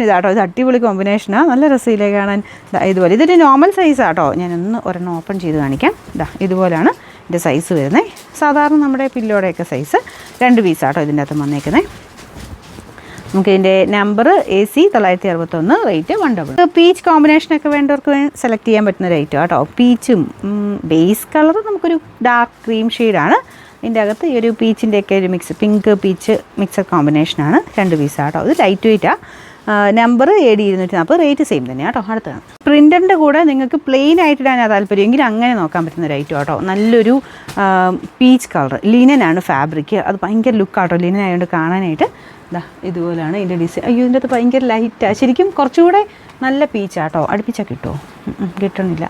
ഇതാട്ടോ, ഇത് അടിപൊളി കോമ്പിനേഷനാണ്, നല്ല രസമില്ലേ കാണാൻ. ഇതുപോലെ ഇതൊരു നോർമൽ സൈസാട്ടോ. ഞാനൊന്ന് ഒരെണ്ണം ഓപ്പൺ ചെയ്ത് കാണിക്കാം. ഇതുപോലെയാണ് ഇതിൻ്റെ സൈസ് വരുന്നത്. സാധാരണ നമ്മുടെ പില്ലോടെയൊക്കെ സൈസ് 2 പീസാട്ടോ ഇതിൻ്റെ അകത്ത് വന്നേക്കുന്നത്. നമുക്ക് ഇതിൻ്റെ നമ്പർ AC 961, റേറ്റ് 100. പീച്ച് കോമ്പിനേഷനൊക്കെ വേണ്ടവർക്ക് സെലക്ട് ചെയ്യാൻ പറ്റുന്ന റേറ്റ് കേട്ടോ. പീച്ചും ബേസ് കളർ നമുക്കൊരു ഡാർക്ക് ക്രീം ഷെയ്ഡാണ്. ഇതിൻ്റെ അകത്ത് ഈ ഒരു പീച്ചിൻ്റെയൊക്കെ ഒരു മിക്സ്, പിങ്ക് പീച്ച് മിക്സഡ് കോമ്പിനേഷനാണ്. 2 പീസാട്ടോ. ഇത് ലൈറ്റ് വെയ്റ്റാണ്. നമ്പർ AD 240, റേറ്റ് സെയിം തന്നെയാണ് കേട്ടോ. അടുത്താണ് പ്രിൻ്ററിൻ്റെ കൂടെ നിങ്ങൾക്ക് പ്ലെയിൻ ആയിട്ടിടാനാണ് താല്പര്യമെങ്കിൽ അങ്ങനെ നോക്കാൻ പറ്റുന്ന റേറ്റ് കേട്ടോ. നല്ലൊരു പീച്ച് കളർ, ലിനനാണ് ഫാബ്രിക്. അത് ഭയങ്കര ലുക്കാട്ടോ, ലിനൻ ആയതുകൊണ്ട് കാണാനായിട്ട്. ഇതുപോലെയാണ് ഇതിൻ്റെ ഡിസൈൻ. അയ്യോ, ഇതിൻ്റെ അകത്ത് ഭയങ്കര ലൈറ്റാണ്. ശരിക്കും കുറച്ചുകൂടെ നല്ല പീച്ചാട്ടോ. അടുപ്പിച്ചാൽ കിട്ടുമോ? കിട്ടണില്ല.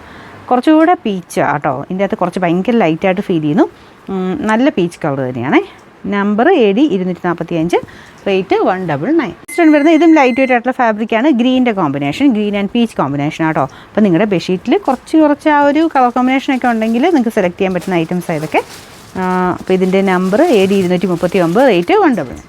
കുറച്ചുകൂടെ പീച്ചാട്ടോ. ഇതിൻ്റെ അകത്ത് കുറച്ച് ഭയങ്കര ലൈറ്റായിട്ട് ഫീൽ ചെയ്യുന്നു. നല്ല പീച്ച് കളർ തന്നെയാണേ. Number AD 245, rate 199. നെക്സ്റ്റ് വരുന്നത് ഇതും ലൈറ്റ് വെയിറ്റ് ആയിട്ടുള്ള ഫാബ്രിക്കാണ്. ഗ്രീൻ്റെ combination, green and peach combination ആട്ടോ. അപ്പോൾ നിങ്ങളുടെ ബെഡ്ഷീറ്റിൽ കുറച്ച് ആ ഒരു കളർ കോമ്പിനേഷനൊക്കെ ഉണ്ടെങ്കിൽ നിങ്ങൾക്ക് സെലക്ട് ചെയ്യാൻ പറ്റുന്ന ഐറ്റംസ് ഇതൊക്കെ. അപ്പോൾ ഇതിൻ്റെ നമ്പർ AD 239, റേറ്റ് 199.